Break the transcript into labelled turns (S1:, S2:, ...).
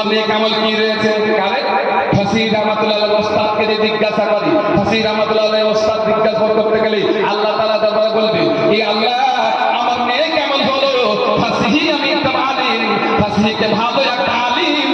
S1: তোমার নেক আমল কি রয়েছে? কারে ফাসি রাহমাতুল্লাহ আলাইহি ওস্তাদকে যে জিজ্ঞাসা করি, ফাসি রাহমাতুল্লাহ আলাইহি ওস্তাদ জিজ্ঞাসা করতে গেলে আল্লাহ তাআলা দরবারে বলবে, এই আল্লাহ আমার নেক আমল হলো ফাসি, আমি একটা আলিম, ফাসিকে ভালো একটা আলিম